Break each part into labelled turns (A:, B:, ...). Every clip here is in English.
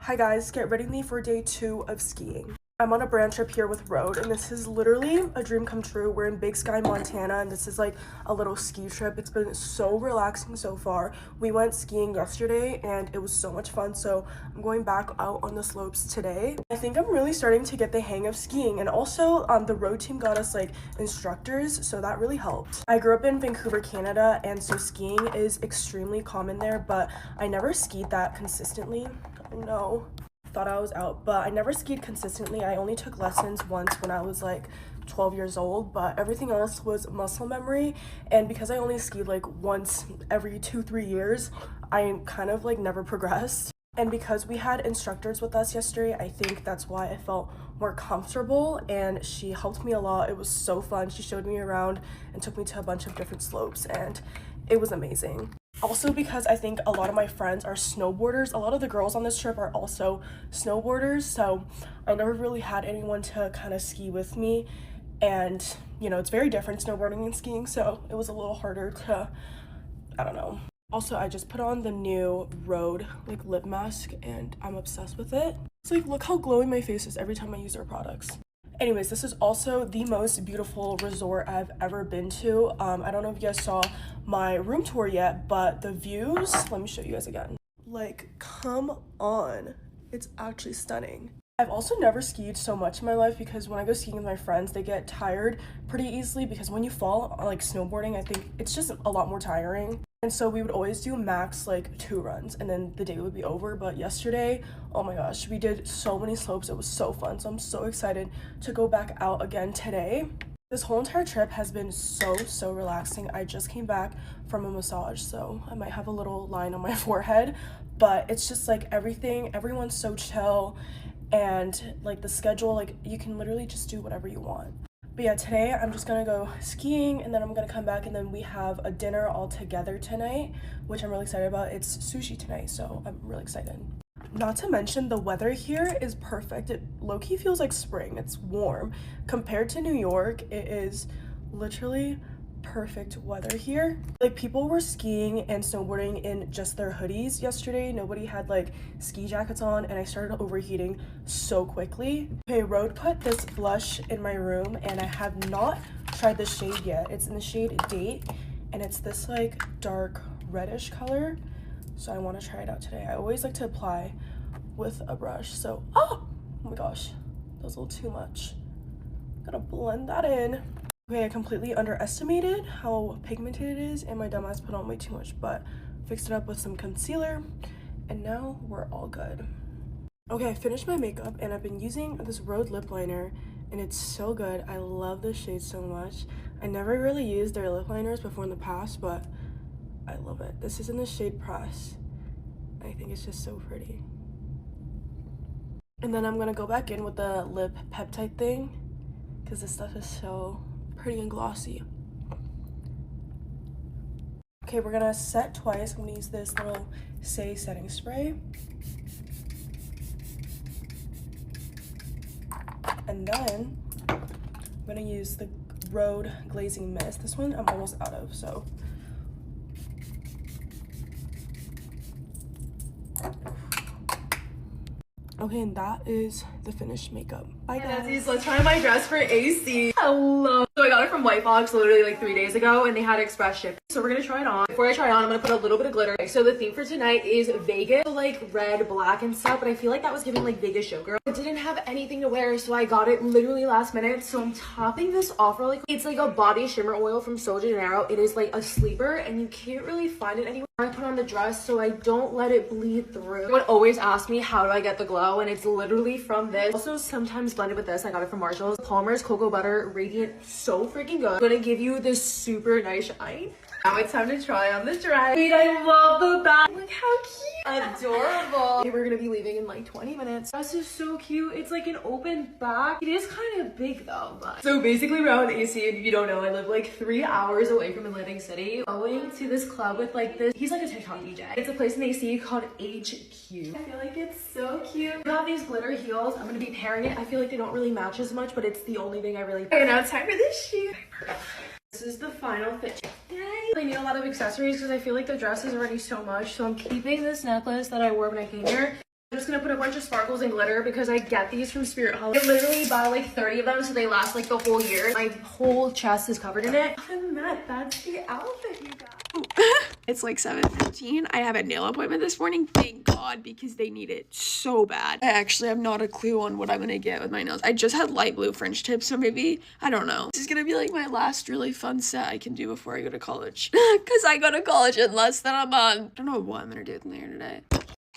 A: Hi guys, get ready with me for day 2 of skiing. I'm on a brand trip here with Road, and this is literally a dream come true. We're in Big Sky, Montana, and this is like a little ski trip. It's been so relaxing so far. We went skiing yesterday, and it was so much fun, so I'm going back out on the slopes today. I think I'm really starting to get the hang of skiing, and also the Road team got us like instructors, so that really helped. I grew up in Vancouver, Canada, and so skiing is extremely common there, but I never skied that consistently. Oh no. Thought I was out, but I never skied consistently. I only took lessons once when I was like 12 years old, but everything else was muscle memory. And because I only skied like once every 2-3 years, I kind of like never progressed. And because we had instructors with us yesterday, I think that's why I felt more comfortable, and she helped me a lot. It was so fun. She showed me around and took me to a bunch of different slopes, and it was amazing. Also, because I think a lot of my friends are snowboarders, a lot of the girls on this trip are also snowboarders, so I never really had anyone to kind of ski with me, and you know, it's very different snowboarding and skiing, so it was a little harder to, I don't know. Also, I just put on the new Road like lip mask, and I'm obsessed with it. It's like, look how glowing my face is every time I use their products. Anyways, this is also the most beautiful resort I've ever been to. I don't know if you guys saw my room tour yet, but the views, let me show you guys again. Like, come on. It's actually stunning. I've also never skied so much in my life because when I go skiing with my friends, they get tired pretty easily because when you fall, like snowboarding, I think it's just a lot more tiring. And so we would always do max like 2 runs and then the day would be over. But yesterday, oh my gosh, we did so many slopes. It was so fun. So I'm so excited to go back out again today. This whole entire trip has been so relaxing. I just came back from a massage, so I might have a little line on my forehead, but it's just like everyone's so chill, and like the schedule, like you can literally just do whatever you want. But yeah, today I'm just gonna go skiing, and then I'm gonna come back, and then we have a dinner all together tonight, which I'm really excited about. It's sushi tonight, so I'm really excited. Not to mention the weather here is perfect. It low-key feels like spring. It's warm. Compared to New York, it is literally perfect weather here. Like, people were skiing and snowboarding in just their hoodies yesterday. Nobody had like ski jackets on, and I started overheating so quickly. Okay, Road put this blush in my room, and I have not tried the shade yet. It's in the shade Date, and it's this like dark reddish color, so I want to try it out today. I always like to apply with a brush, so oh my gosh, that was a little too much. Gotta blend that in. Okay, I completely underestimated how pigmented it is, and my dumbass put on way too much, but fixed it up with some concealer, and now we're all good. Okay, I finished my makeup, and I've been using this Road lip liner, and it's so good. I love this shade so much. I never really used their lip liners before in the past, but I love it. This is in the shade Press. I think it's just so pretty. And then I'm gonna go back in with the lip peptide thing, because this stuff is so pretty and glossy. Okay, we're gonna set twice. I'm gonna use this little Say setting spray. And then I'm gonna use the Road glazing mist. This one I'm almost out of, so. Okay, and that is the finished makeup. Bye guys.
B: So let's try on my dress for AC. Hello. So I got it from White Fox literally like 3 days ago, and they had express ship. So we're gonna try it on. Before I try it on, I'm gonna put a little bit of glitter. So the theme for tonight is Vegas. So like red, black, and stuff, but I feel like that was giving like Vegas showgirl. I didn't have anything to wear, so I got it literally last minute. So I'm topping this off really quick. It's like a body shimmer oil from Sol de Janeiro. It is like a sleeper, and you can't really find it anywhere. I put on the dress so I don't let it bleed through. Everyone always asks me how do I get the glow, and it's literally from this. Also sometimes blended with this. I got it from Marshalls. Palmer's Cocoa Butter Radiant, so freaking good. I'm gonna give you this super nice shine. Now it's time to try on the dress. Wait, I love the back. Look how cute. Adorable. Okay, we're gonna be leaving in like 20 minutes. This is so cute. It's like an open back. It is kind of big though, but. So basically around AC, and if you don't know, I live like 3 hours away from Atlantic City. Going to this club with like this, he's like a TikTok DJ. It's a place in AC called HQ. I feel like it's so cute. We have these glitter heels. I'm gonna be pairing it. I feel like they don't really match as much, but it's the only thing I really. Okay, now it's time for this shoe. This is the final fit. I need a lot of accessories because I feel like the dress is already so much. So I'm keeping this necklace that I wore when I came here. I'm just gonna put a bunch of sparkles and glitter because I get these from Spirit Holiday. I literally buy like 30 of them so they last like the whole year. My whole chest is covered in it. Other than that, that's the outfit, you guys.
C: It's like 7:15. I have a nail appointment this morning. Thank God, because they need it so bad. I actually have not a clue on what I'm gonna get with my nails. I just had light blue French tips, so maybe, I don't know. This is gonna be like my last really fun set I can do before I go to college. Because I go to college in less than a month. I don't know what I'm gonna do with my hair today.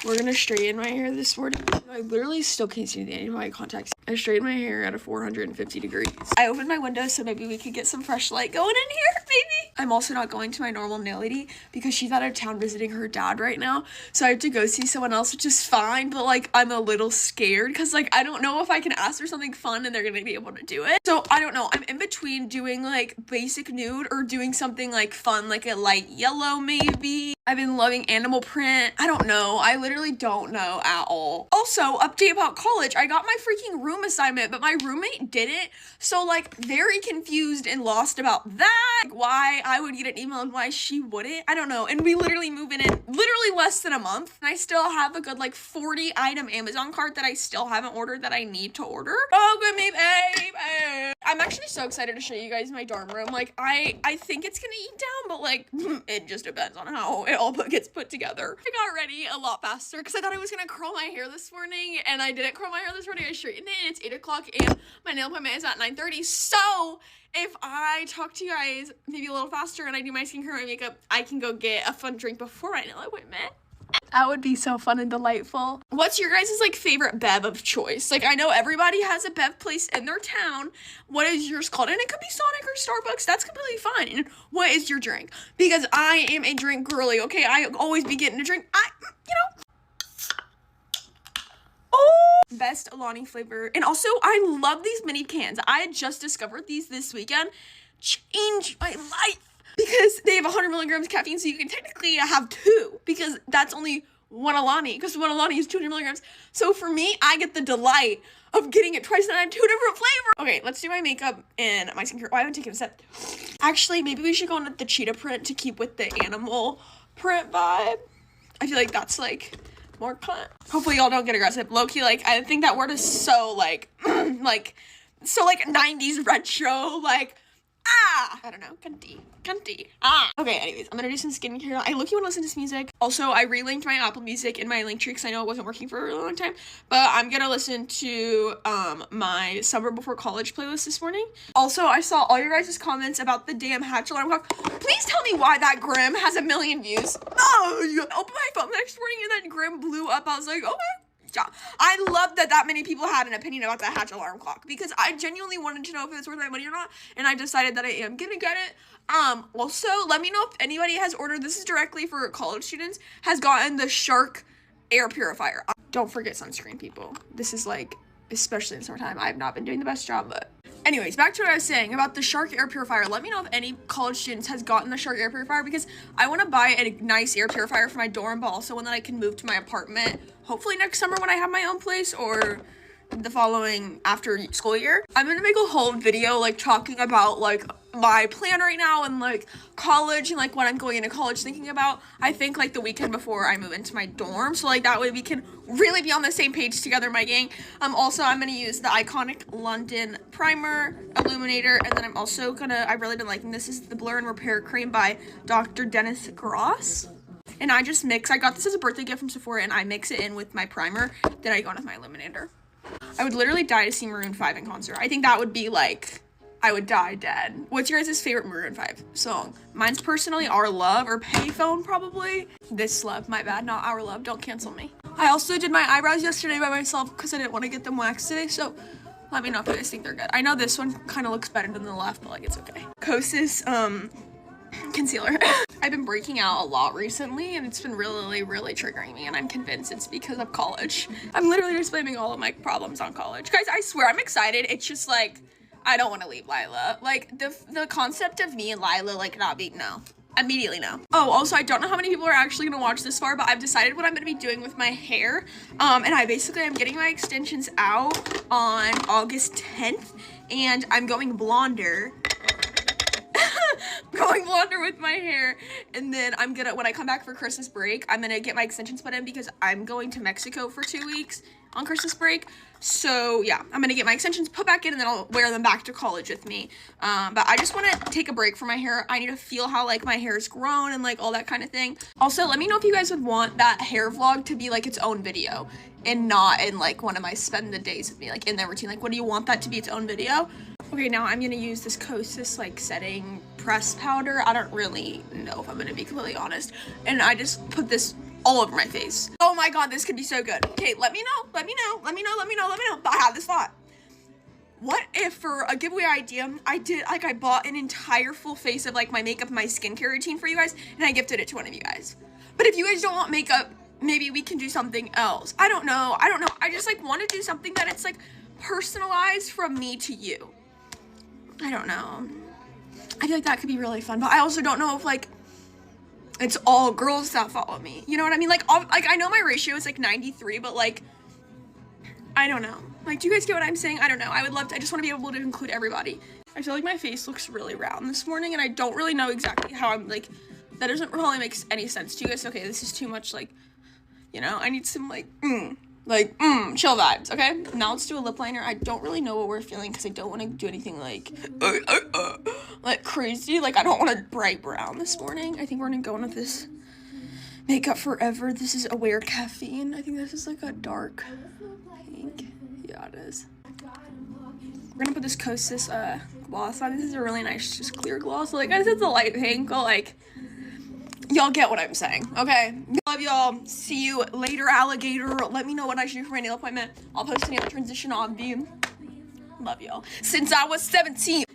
C: We're gonna straighten my hair this morning. I literally still can't see any of my contacts. I straightened my hair at a 450 degrees. I opened my window so maybe we could get some fresh light going in here, maybe. I'm also not going to my normal nail lady because she's out of town visiting her dad right now. So I have to go see someone else, which is fine, but like I'm a little scared because like I don't know if I can ask her something fun and they're gonna be able to do it. So I don't know. I'm in between doing like basic nude or doing something like fun, like a light yellow maybe. I've been loving animal print. I don't know. I literally don't know at all. Also, update about college. I got my freaking room assignment, but my roommate didn't. So like very confused and lost about that. Like, why I would get an email and why she wouldn't. I don't know. And we literally move in literally less than a month. And I still have a good like 40 item Amazon cart that I still haven't ordered that I need to order. Oh, good me, babe. I'm actually so excited to show you guys my dorm room. Like I think it's gonna eat down, but like it just depends on how it all gets put together. I got ready a lot faster because I thought I was gonna curl my hair this morning and I didn't curl my hair this morning. I straightened it and it's 8 o'clock and my nail appointment is at 9:30. So if I talk to you guys maybe a little faster and I do my skincare and my makeup, I can go get a fun drink before my nail appointment. That would be so fun and delightful. What's your guys' like favorite bev of choice? Like I know everybody has a bev place in their town. What is yours called? And it could be Sonic or Starbucks. That's completely fine. And what is your drink? Because I am a drink girly, okay? I always be getting a drink. Oh, best Alani flavor. And also I love these mini cans. I had just discovered these this weekend. Changed my life. Because they have 100 milligrams caffeine, so you can technically have 2, because that's only one Alani, because one Alani is 200 milligrams. So for me, I get the delight of getting it twice, and I have 2 different flavors. Okay, let's do my makeup and my skincare. Oh, I haven't taken a sip. Actually, maybe we should go on with the cheetah print to keep with the animal print vibe. I feel like that's like more fun. Hopefully y'all don't get aggressive. Low-key, like, I think that word is so like, so like 90s retro, like, I don't know, cunty. Okay, anyways, I'm gonna do some skincare. I look, you wanna listen to some music. Also, I relinked my Apple Music in my link tree because I know it wasn't working for a really long time, but I'm gonna listen to my Summer Before College playlist this morning. Also, I saw all your guys' comments about the damn Hatch alarm clock. Please tell me why that Grim has 1 million views. Oh, I opened my phone the next morning and then Grim blew up. I was like, okay. Yeah. I love that many people had an opinion about the Hatch alarm clock because I genuinely wanted to know if it was worth my money or not, and I decided that I am gonna get it. Also, let me know if anybody has ordered, this is directly for college students, has gotten the Shark air purifier. Don't forget sunscreen, people. This is like, especially in summertime, I have not been doing the best job, but anyways, back to what I was saying about the Shark air purifier. Let me know if any college students has gotten the Shark air purifier because I want to buy a nice air purifier for my dorm, but also one that I can move to my apartment hopefully next summer when I have my own place or the following after school year. I'm gonna make a whole video like talking about like my plan right now and like college and like what I'm going into college thinking about. I think like the weekend before I move into my dorm, so like that way we can really be on the same page together, my gang. Also I'm gonna use the Iconic London primer illuminator, and then I'm also gonna, I've really been liking this is the Blur and Repair cream by Dr. Dennis Gross. And I just mix, I got this as a birthday gift from Sephora, and I mix it in with my primer, then I go in with my illuminator. I would literally die to see Maroon 5 in concert. I think that would be like, I would die dead. What's your guys' favorite Maroon 5 song? Mine's personally Our Love or Payphone probably. This Love, my bad, not Our Love, don't cancel me. I also did my eyebrows yesterday by myself because I didn't want to get them waxed today, so let me know if you guys think they're good. I know this one kind of looks better than the left, but like it's okay. Kosas, concealer. I've been breaking out a lot recently and it's been really triggering me, and I'm convinced it's because of college. I'm literally just blaming all of my problems on college. Guys, I swear I'm excited. It's just like, I don't want to leave Lila. Like the concept of me and Lila like not being, no. Immediately no. Oh, also I don't know how many people are actually gonna watch this far, but I've decided what I'm gonna be doing with my hair. And I basically am getting my extensions out on August 10th and I'm going blonder. going blonder with my hair. And then when I come back for Christmas break, I'm gonna get my extensions put in because I'm going to Mexico for 2 weeks on Christmas break. So yeah, I'm gonna get my extensions put back in and then I'll wear them back to college with me. But I just want to take a break from my hair. I need to feel how like my hair is grown and like all that kind of thing. Also, let me know if you guys would want that hair vlog to be like its own video and not in like one of my spend the days with me, like in their routine. Like, what do you want that to be its own video? Okay, now I'm gonna use this Kosas like setting press powder. I don't really know if I'm gonna be completely honest. And I just put this all over my face. Oh my god, this could be so good. Okay, let me know. But I have this thought. What if for a giveaway idea, I bought an entire full face of like my makeup and my skincare routine for you guys and I gifted it to one of you guys. But if you guys don't want makeup, maybe we can do something else. I don't know. I just like want to do something that it's like personalized from me to you. I don't know. I feel like that could be really fun, but I also don't know if like it's all girls that follow me. You know what I mean? Like I know my ratio is like 93, but like, I don't know. Like, do you guys get what I'm saying? I don't know. I just want to be able to include everybody. I feel like my face looks really round this morning and I don't really know exactly how I'm like, that doesn't really make any sense to you guys. Okay, this is too much like, you know, I need some like, chill vibes, okay? Now let's do a lip liner. I don't really know what we're feeling because I don't want to do anything like crazy. Like, I don't want a bright brown this morning. I think we're gonna go in with this Makeup Forever. This is Aware Caffeine. I think this is like a dark pink. Yeah, it is. We're gonna put this Kosas gloss on. This is a really nice, just clear gloss. Like, I said, it's a light pink, but like, y'all get what I'm saying, okay? Love y'all. See you later, alligator. Let me know what I should do for my nail appointment. I'll post a nail transition on the. Love y'all. Since I was 17.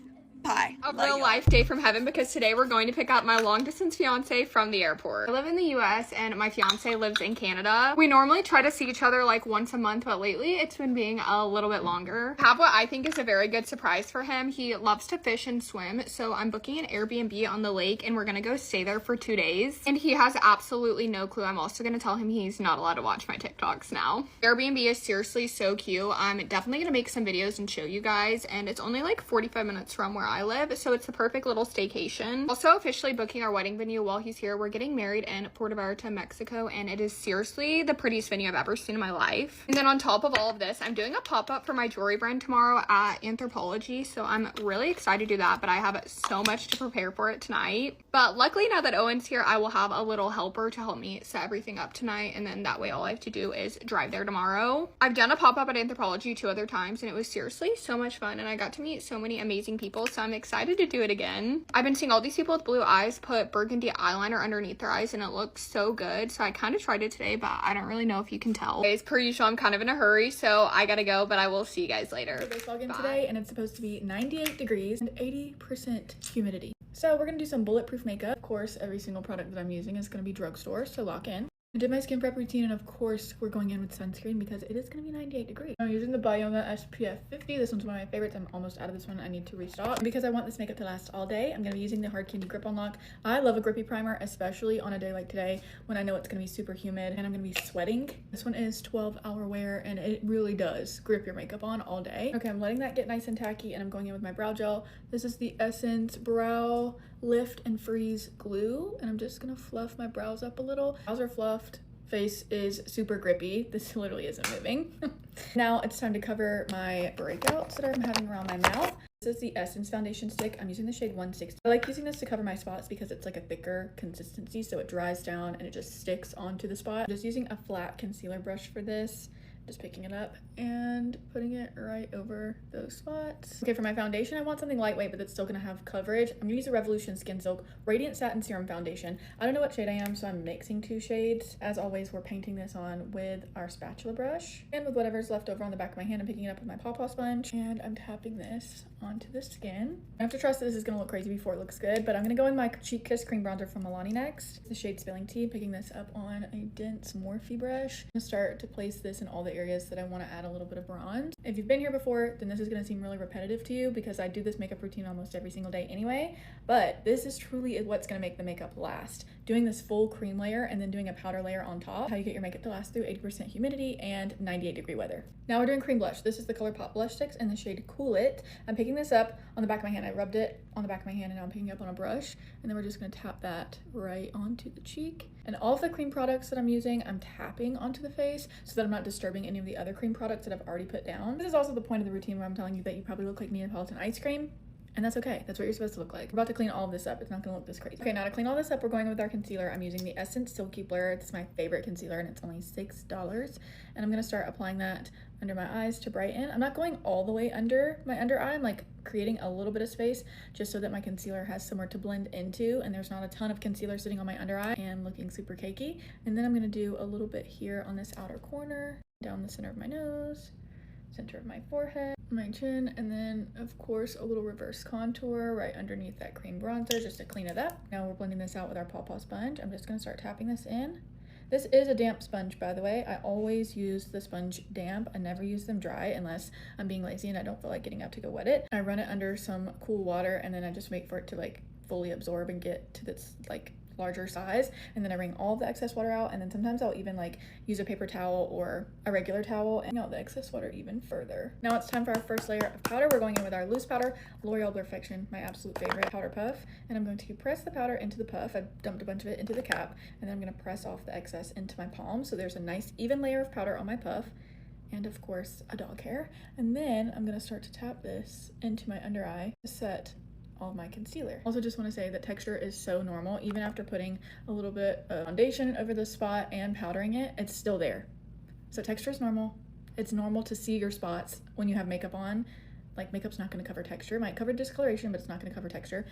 C: Bye.
D: A real life day from heaven because today we're going to pick up my long distance fiance from the airport. I live in the US and my fiance lives in Canada. We normally try to see each other like once a month, but lately it's been being a little bit longer. I have what I think is a very good surprise for him. He loves to fish and swim, so I'm booking an Airbnb on the lake and we're gonna go stay there for 2 days. And he has absolutely no clue. I'm also gonna tell him he's not allowed to watch my TikToks now. Airbnb is seriously so cute. I'm definitely gonna make some videos and show you guys, and it's only like 45 minutes from where I live, so it's the perfect little staycation. Also officially booking our wedding venue while he's here. We're getting married in Puerto Vallarta, Mexico, and it is seriously the prettiest venue I've ever seen in my life. And then on top of all of this, I'm doing a pop-up for my jewelry brand tomorrow at Anthropologie, so I'm really excited to do that, but I have so much to prepare for it tonight. But luckily now that Owen's here, I will have a little helper to help me set everything up tonight, and then that way all I have to do is drive there tomorrow. I've done a pop-up at Anthropologie 2 other times, and it was seriously so much fun, and I got to meet so many amazing people, so I'm excited to do it again. I've been seeing all these people with blue eyes put burgundy eyeliner underneath their eyes and it looks so good, so I kind of tried it today, but I don't really know if you can tell. As per usual, I'm kind of in a hurry, so I gotta go, but I will see you guys later.
E: This login today, and it's supposed to be 98 degrees and 80% humidity. So we're gonna do some bulletproof makeup. Of course, every single product that I'm using is gonna be drugstore, so lock in. I did my skin prep routine, and of course we're going in with sunscreen because it is going to be 98 degrees. I'm using the Bioma SPF 50. This one's one of my favorites. I'm almost out of this one. I need to restock. And because I want this makeup to last all day, I'm going to be using the Hard Candy Grip Unlock. I love a grippy primer, especially on a day like today when I know it's going to be super humid and I'm going to be sweating. This one is 12-hour wear and it really does grip your makeup on all day. Okay, I'm letting that get nice and tacky and I'm going in with my brow gel. This is the Essence Brow Lift and Freeze Glue, and I'm just gonna fluff my brows up a little. Brows are fluffed, face is super grippy. This literally isn't moving. Now it's time to cover my breakouts that I'm having around my mouth. This is the Essence foundation stick. I'm using the shade 160. I like using this to cover my spots because it's like a thicker consistency, so it dries down and it just sticks onto the spot. I'm just using a flat concealer brush for this. Just picking it up and putting it right over those spots. Okay, for my foundation, I want something lightweight, but that's still gonna have coverage. I'm gonna use a Revolution Skin Silk Radiant Satin Serum Foundation. I don't know what shade I am, so I'm mixing 2 shades. As always, we're painting this on with our spatula brush. And with whatever's left over on the back of my hand, I'm picking it up with my pawpaw sponge. And I'm tapping this onto the skin. I have to trust that this is gonna look crazy before it looks good, but I'm gonna go in my Cheek Kiss Cream Bronzer from Milani next. The shade Spilling Tea, picking this up on a dense Morphe brush. I'm gonna start to place this in all the areas that I want to add a little bit of bronze. If you've been here before, then this is going to seem really repetitive to you because I do this makeup routine almost every single day anyway, but this is truly what's going to make the makeup last. Doing this full cream layer and then doing a powder layer on top, how you get your makeup to last through 80% humidity and 98 degree weather. Now we're doing cream blush. This is the ColourPop blush sticks in the shade Cool It. I'm picking picking this up on the back of my hand. I rubbed it on the back of my hand and now I'm picking it up on a brush. And then we're just gonna tap that right onto the cheek. And all of the cream products that I'm using, I'm tapping onto the face so that I'm not disturbing any of the other cream products that I've already put down. This is also the point of the routine where I'm telling you that you probably look like Neapolitan ice cream. And that's okay. That's what you're supposed to look like. We're about to clean all of this up. It's not gonna look this crazy. Okay, now to clean all this up, we're going with our concealer. I'm using the Essence Silky Blur. It's my favorite concealer and it's only $6. And I'm gonna start applying that under my eyes to brighten. I'm not going all the way under my under eye. I'm like creating a little bit of space just so that my concealer has somewhere to blend into and there's not a ton of concealer sitting on my under eye and looking super cakey. And then I'm gonna do a little bit here on this outer corner, down the center of my nose, center of my forehead, my chin, and then of course a little reverse contour right underneath that cream bronzer just to clean it up. Now we're blending this out with our Paw Paw sponge. I'm just gonna start tapping this in. This is a damp sponge, by the way. I always use the sponge damp. I never use them dry unless I'm being lazy and I don't feel like getting up to go wet it. I run it under some cool water and then I just wait for it to like fully absorb and get to this like larger size, and then I wring all the excess water out, and then sometimes I'll even like use a paper towel or a regular towel and out the excess water even further. Now it's time for our first layer of powder. We're going in with our loose powder, L'Oreal Perfection, my absolute favorite powder puff, and I'm going to press the powder into the puff. I dumped a bunch of it into the cap, and then I'm going to press off the excess into my palm so there's a nice even layer of powder on my puff, and of course a dog hair. And then I'm going to start to tap this into my under eye to set all of my concealer. Also just want to say that texture is so normal. Even after putting a little bit of foundation over the spot and powdering it, it's still there. So texture is normal. It's normal to see your spots when you have makeup on. Like makeup's not going to cover texture. It might cover discoloration, but it's not going to cover texture.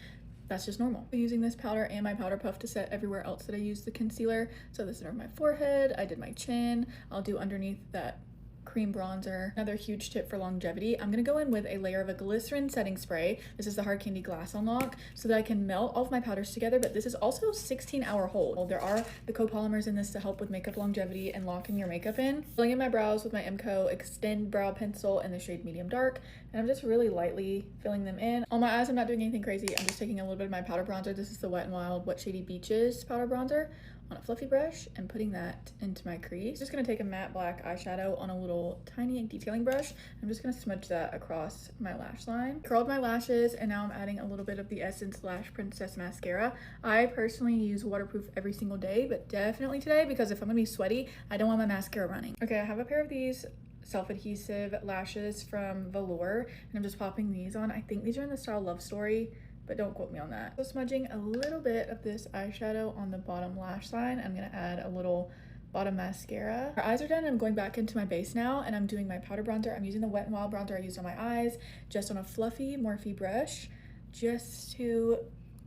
E: That's just normal. I'm using this powder and my powder puff to set everywhere else that I use the concealer. So the center of my forehead, I did my chin. I'll do underneath that cream bronzer. Another huge tip for longevity, I'm gonna go in with a layer of a glycerin setting spray. This is the Hard Candy Glass Unlock, so that I can melt all of my powders together, but this is also 16-hour hold. There are the copolymers in this to help with makeup longevity and locking your makeup in. Filling in my brows with my MCO Extend Brow Pencil in the shade Medium Dark, and I'm just really lightly filling them in. On my eyes, I'm not doing anything crazy. I'm just taking a little bit of my powder bronzer. This is the Wet n Wild Wet Shady Beaches powder bronzer on a fluffy brush and putting that into my crease. Just gonna take a matte black eyeshadow on a little tiny detailing brush. I'm just gonna smudge that across my lash line. Curled my lashes, and now I'm adding a little bit of the Essence Lash Princess mascara. I personally use waterproof every single day, but definitely today, because if I'm gonna be sweaty, I don't want my mascara running. Okay, I have a pair of these self-adhesive lashes from Velour, and I'm just popping these on. I think these are in the style Love Story, but don't quote me on that. So smudging a little bit of this eyeshadow on the bottom lash line. I'm gonna add a little bottom mascara. Our eyes are done and I'm going back into my base now, and I'm doing my powder bronzer. I'm using the Wet n Wild bronzer I used on my eyes, just on a fluffy Morphe brush, just to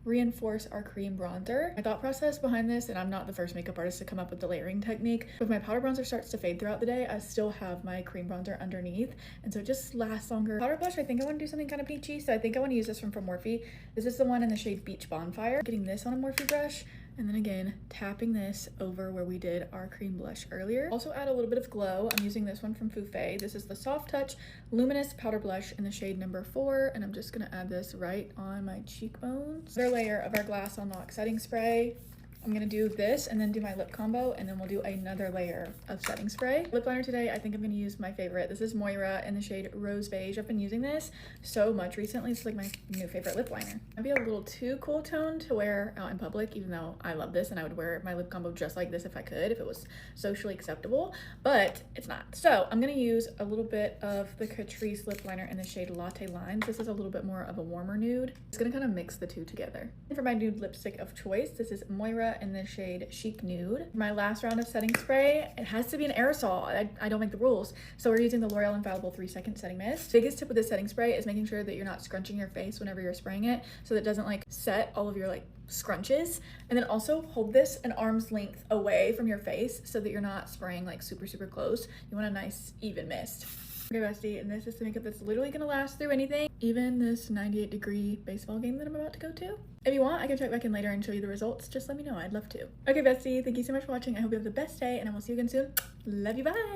E: reinforce our cream bronzer. My thought process behind this, and I'm not the first makeup artist to come up with the layering technique, but if my powder bronzer starts to fade throughout the day, I still have my cream bronzer underneath, and so it just lasts longer. Powder blush, I think I want to do something kind of peachy, so I think I want to use this from Morphe. This is the one in the shade Beach Bonfire. Getting this on a Morphe brush, and then again tapping this over where we did our cream blush earlier. Also add a little bit of glow. I'm using this one from Foufé. This is the Soft Touch Luminous Powder Blush in the shade number 4, and I'm just gonna add this right on my cheekbones. Another layer of our Glass Unlock setting spray. I'm gonna do this and then do my lip combo, and then we'll do another layer of setting spray. Lip liner today, I think I'm gonna use my favorite. This is Moira in the shade Rose Beige. I've been using this so much recently. It's like my new favorite lip liner. I'd be a little too cool toned to wear out in public, even though I love this and I would wear my lip combo just like this if I could, if it was socially acceptable, but it's not. So I'm gonna use a little bit of the Catrice lip liner in the shade Latte Lines. This is a little bit more of a warmer nude. It's gonna kind of mix the two together. And for my nude lipstick of choice, this is Moira in the shade Chic Nude. My last round of setting spray, it has to be an aerosol. I don't make the rules. So we're using the L'Oreal Infallible 3-Second Setting Mist. Biggest tip with this setting spray is making sure that you're not scrunching your face whenever you're spraying it, so that it doesn't like set all of your like scrunches. And then also hold this an arm's length away from your face so that you're not spraying like super close. You want a nice even mist. Okay, bestie, and this is the makeup that's literally gonna last through anything, even this 98-degree baseball game that I'm about to go to. If you want, I can check back in later and show you the results. Just let me know, I'd love to. Okay, bestie, thank you so much for watching. I hope you have the best day, and I will see you again soon. Love you, bye!